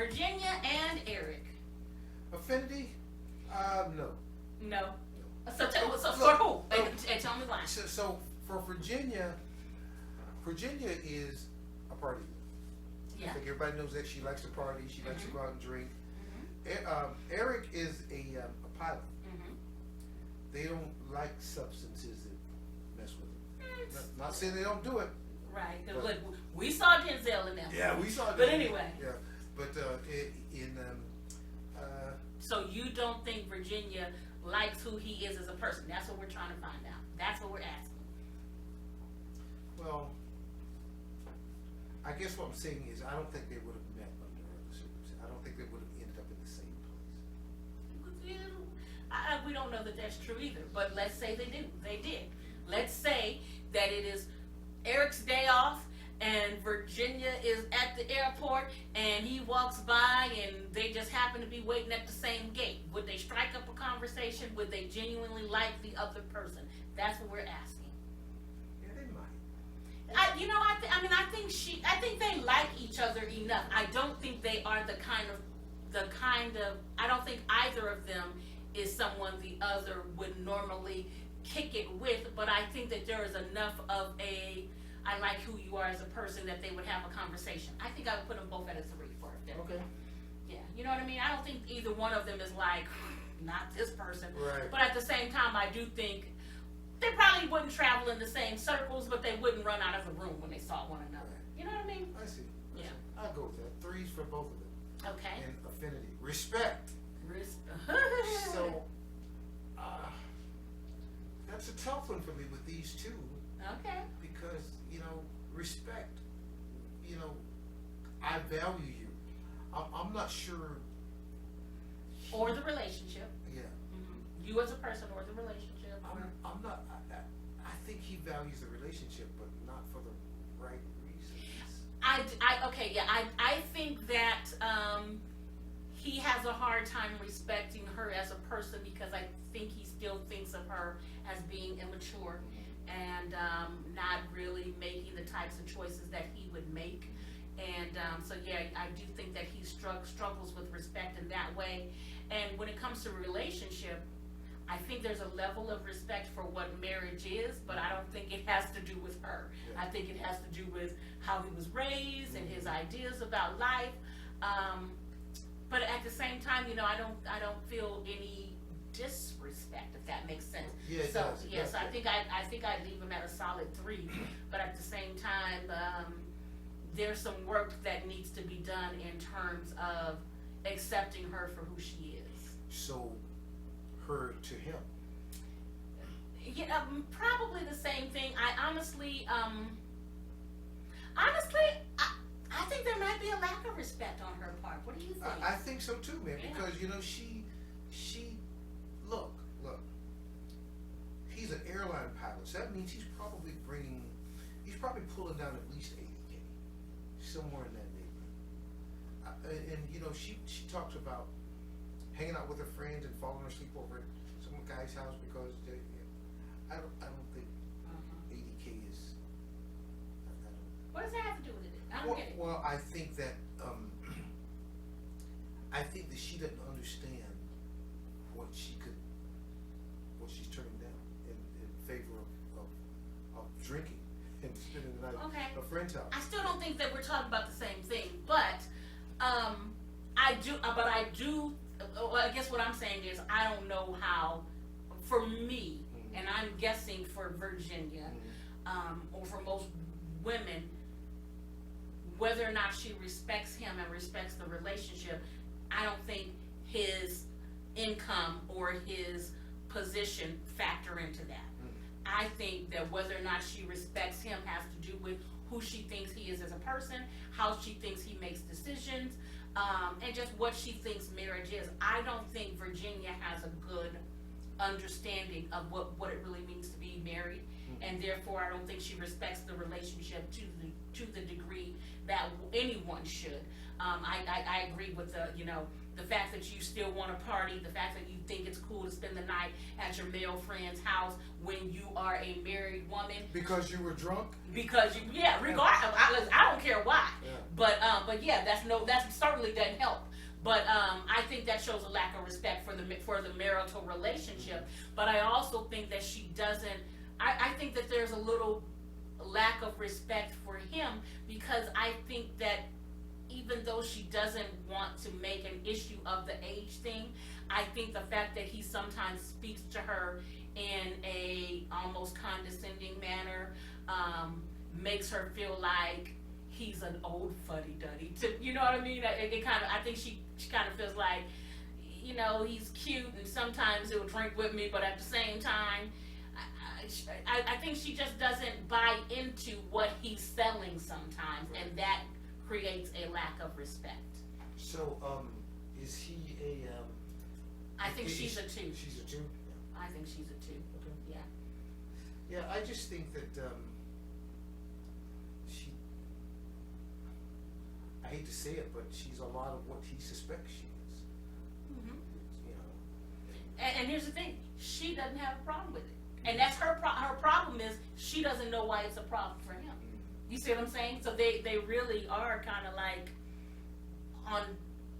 Virginia and Erik. Affinity? No. No. So for who? And tell me why. So for Virginia, Virginia is a party. Yeah. I think everybody knows that she likes to party. She likes to go out and drink. Erik is a pilot. They don't like substances that mess with them. Not saying they don't do it. Right. Look, we saw Denzel in that. Yeah, we saw. But anyway. Yeah, but So you don't think Virginia likes who he is as a person? That's what we're trying to find out. That's what we're asking. Well, I guess what I'm saying is I don't think they would have met under other circumstances. I don't think they would have ended up in the same place. We don't know that that's true either, but let's say they do. They did. Let's say that it is Erik's day off and Virginia is at the airport and he walks by and they just happen to be waiting at the same gate. Would they strike up a conversation? Would they genuinely like the other person? That's what we're asking. Yeah, they might. I think they like each other enough. I don't think they are the kind of, I don't think either of them is someone the other would normally kick it with, but I think that there is enough of I like who you are as a person that they would have a conversation. I think I would put them both at a 3 for them. Okay. Yeah, you know what I mean? I don't think either one of them is like, not this person. Right. But at the same time, I do think they probably wouldn't travel in the same circles, but they wouldn't run out of the room when they saw one another. Right. You know what I mean? I see. Yeah. I'll go with that. 3s for both of them. Okay. And affinity. Respect. So, that's a tough one for me with these two. Okay. Because, respect, I value you. I'm not sure. Or the relationship. Yeah. You as a person or the relationship. I'm not, I think he values the relationship, but not for the right reasons. I think that he has a hard time respecting her as a person because I think he still thinks of her as being immature and not really making the types of choices that he would make. And I do think that he struggles with respect in that way. And when it comes to a relationship, I think there's a level of respect for what marriage is, but I don't think it has to do with her. Yeah. I think it has to do with how he was raised and his ideas about life. But at the same time, I don't feel any disrespect, if that makes sense. Yeah, it so does. yes, I think I'd leave him at a solid 3. But at the same time, there's some work that needs to be done in terms of accepting her for who she is. So, her to him. Yeah, probably the same thing. I honestly, I think there might be a lack of respect on her part. What do you think? I think so too, man. Yeah. Because she look. He's an airline pilot, so that means he's probably pulling down at least $80K, somewhere in that neighborhood. And she talks about hanging out with her friends and falling asleep over at some guy's house because I don't think 80K is. What does that have to do with it? I don't get it. Well, I think that she doesn't understand what she's turning down in favor of drinking and spending the night at a friend's house. I still don't think that we're talking about the same thing, but I guess what I'm saying is I don't know how, for me, and I'm guessing for Virginia, or for most women, whether or not she respects him and respects the relationship, I don't think his income or his position factor into that. I think that whether or not she respects him has to do with who she thinks he is as a person, how she thinks he makes decisions, and just what she thinks marriage is. I don't think Virginia has a good understanding of what it really means to be married, and therefore I don't think she respects the relationship to the degree that anyone should. I agree with the fact that you still want to party, the fact that you think it's cool cool to spend the night at your male friend's house when you are a married woman. Because you were drunk? Because regardless, I don't care why. Yeah. But yeah, that certainly doesn't help. But I think that shows a lack of respect for the marital relationship. But I also think that she doesn't. I think that there's a little lack of respect for him, because I think that even though she doesn't want to make an issue of the age thing, I think the fact that he sometimes speaks to her in a almost condescending manner makes her feel like he's an old fuddy-duddy. You know what I mean? I think she kind of feels like, you know, he's cute and sometimes he'll drink with me, but at the same time, I think she just doesn't buy into what he's selling sometimes, and that creates a lack of respect. So, is he a, I think she's a 2. She's a 2? Yeah. I think she's a 2. Okay. Yeah. Yeah, I just think that, I hate to say it, but she's a lot of what he suspects she is. Mm-hmm. You know. And here's the thing, she doesn't have a problem with it. And that's her problem is she doesn't know why it's a problem for him. You see what I'm saying? So they really are kind of like on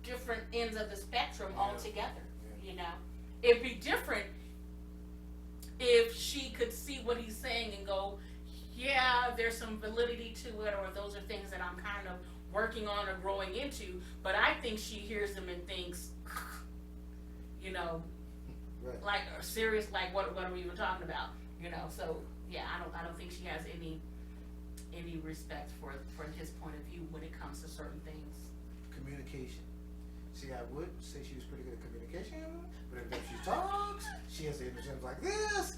different ends of the spectrum altogether. Yeah. You know, it'd be different if she could see what he's saying and go, yeah, there's some validity to it, or those are things that I'm kind of working on or growing into. But I think she hears them and thinks, you know, Right. like serious, like what are we even talking about? You know, so yeah, I don't think she has any respect for his point of view when it comes to certain things. Communication. See, I would say she was pretty good at communication, but if she talks, she has the interject like this.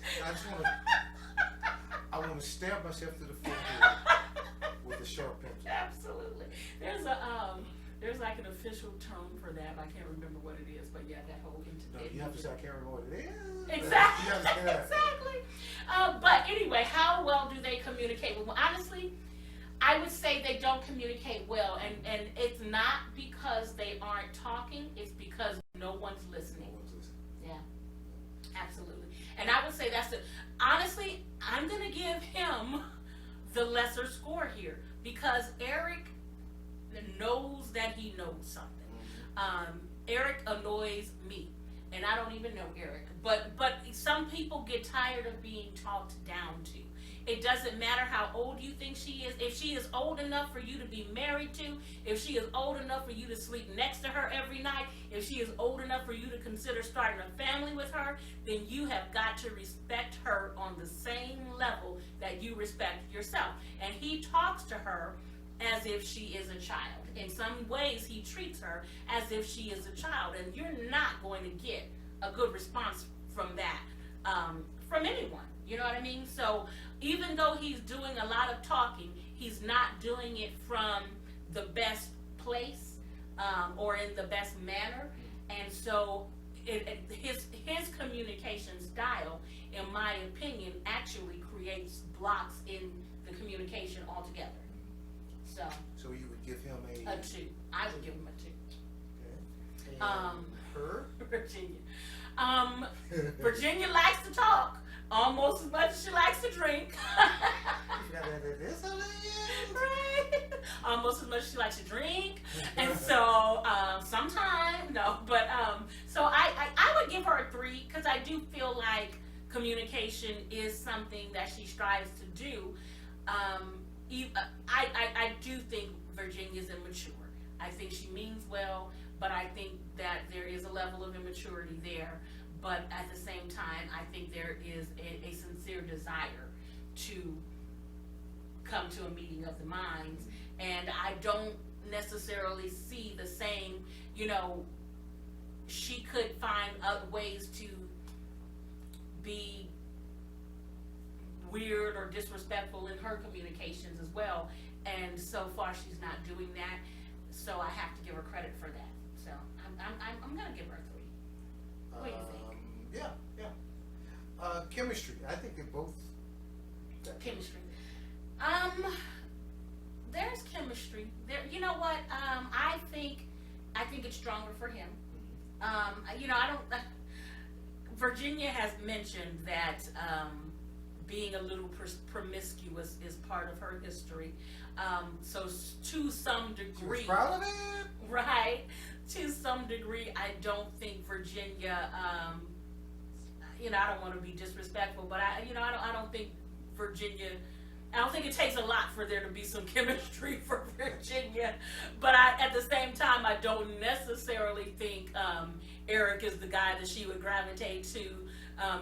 I want to stab myself through the forehead with a sharp pencil. Absolutely. There's like an official term for that, but I can't remember what it is. But yeah, that whole No, you have to say I can't remember what it is. Exactly. Yeah. Exactly. But anyway, how well do they communicate? Well, honestly, I would say they don't communicate well, and it's not because they aren't talking. It's because no one's listening. No one's listening. Yeah, absolutely. And I would say honestly, I'm gonna give him the lesser score here, because Erik knows that he knows something. Erik annoys me, and I don't even know Erik, but some people get tired of being talked down to. It doesn't matter how old you think she is. If she is old enough for you to be married to, if she is old enough for you to sleep next to her every night, if she is old enough for you to consider starting a family with her, then you have got to respect her on the same level that you respect yourself. And he talks to her as if she is a child. In some ways, he treats her as if she is a child, and you're not going to get a good response from that from anyone. You know what I mean? So even though he's doing a lot of talking, he's not doing it from the best place or in the best manner. And so his communication style, in my opinion, actually creates blocks in the communication altogether. So you would give him a 2. I would give him a 2. Okay. And her? Virginia. Virginia likes to talk almost as much as she likes to drink. Right. Almost as much as she likes to drink. And so sometimes, no, but so I would give her a 3, because I do feel like communication is something that she strives to do. I do think Virginia's immature. I think she means well, but I think that there is a level of immaturity there. But at the same time, I think there is a sincere desire to come to a meeting of the minds. And I don't necessarily see the same, you know, she could find other ways to be weird or disrespectful in her communications as well, and so far she's not doing that, so I have to give her credit for that. So I'm gonna give her a 3. What do you think? Yeah. Chemistry. I think they both got Chemistry. There's chemistry there. You know what? I think it's stronger for him. You know, Virginia has mentioned that being a little promiscuous is part of her history. So to some She was degree, proud of it. right? To some degree, I don't think Virginia. I don't want to be disrespectful, but I don't think Virginia. I don't think it takes a lot for there to be some chemistry for Virginia, but at the same time, I don't necessarily think Erik is the guy that she would gravitate to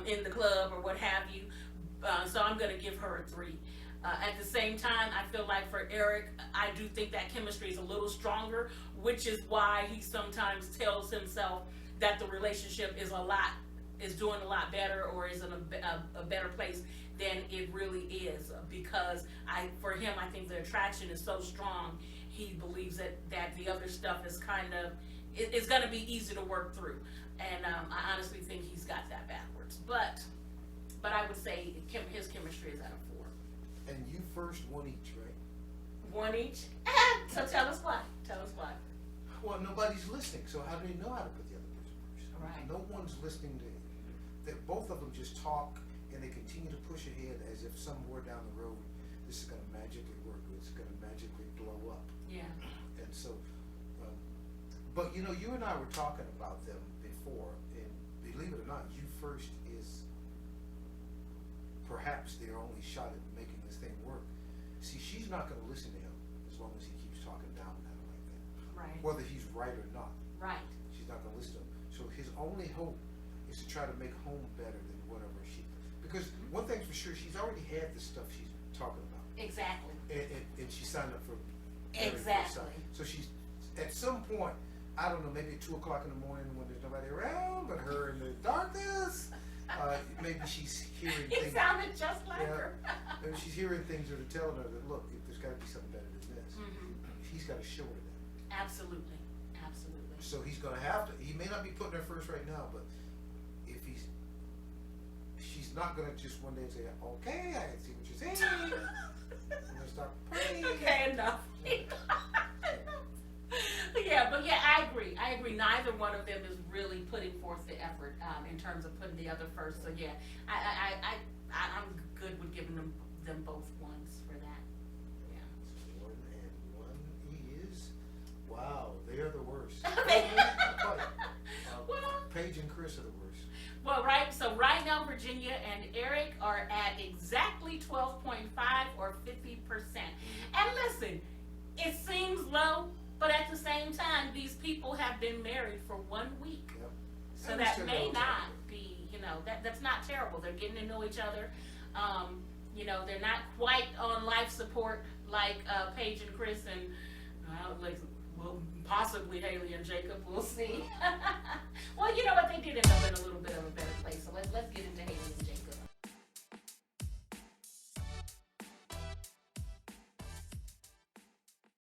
in the club or what have you. So I'm going to give her a 3. At the same time, I feel like for Erik, I do think that chemistry is a little stronger, which is why he sometimes tells himself that the relationship is doing a lot better, or is in a better place than it really is, because for him, I think the attraction is so strong. He believes that the other stuff is kind of, it's going to be easy to work through, and I honestly think he's got that backwards. But I would say his chemistry is at a 4. And you first, 1 each, right? 1 each. So tell us why. Well, nobody's listening, so how do they know how to put the other person first? Right. No one's listening to. That both of them just talk and they continue to push ahead as if somewhere down the road this is going to magically work, or it's going to magically blow up. Yeah. And so, but you and I were talking about them before, and believe it or not, you first is perhaps their only shot at making this thing work. See, she's not going to listen to him as long as he keeps talking down at her like that. Right. Whether he's right or not. Right. She's not going to listen to him. So his only hope is to try to make home better than whatever she. Because one thing's for sure, she's already had the stuff she's talking about. Exactly. And she signed up for. Exactly. So she's at some point, I don't know, maybe at 2 o'clock in the morning when there's nobody around but her in the darkness. Maybe she's hearing things. It sounded just like her. Maybe she's hearing things that are telling her that, look, there's got to be something better than this. Mm-hmm. He's got to show her that. Absolutely. So he's going to have to. He may not be putting her first right now, but if she's not going to just one day say, okay, I see what you're saying. I'm going to stop praying. Okay, enough. I agree. Neither one of them is really putting forth the effort in terms of putting the other first. So yeah, I'm good with giving them both 1s for that. Yeah. 1 and 1 is, wow, they are the worst. Paige and Chris are the worst. Well, right. So right now, Virginia and Erik are at exactly 12.5 or 50%. And listen, it seems low, but at the same time, these people have been married for 1 week. Yep. So that may not be, that's not terrible. They're getting to know each other. They're not quite on life support like Paige and Chris and possibly Haley and Jacob. We'll see. Well, you know what? They did end up in a little bit of a better place. So let's get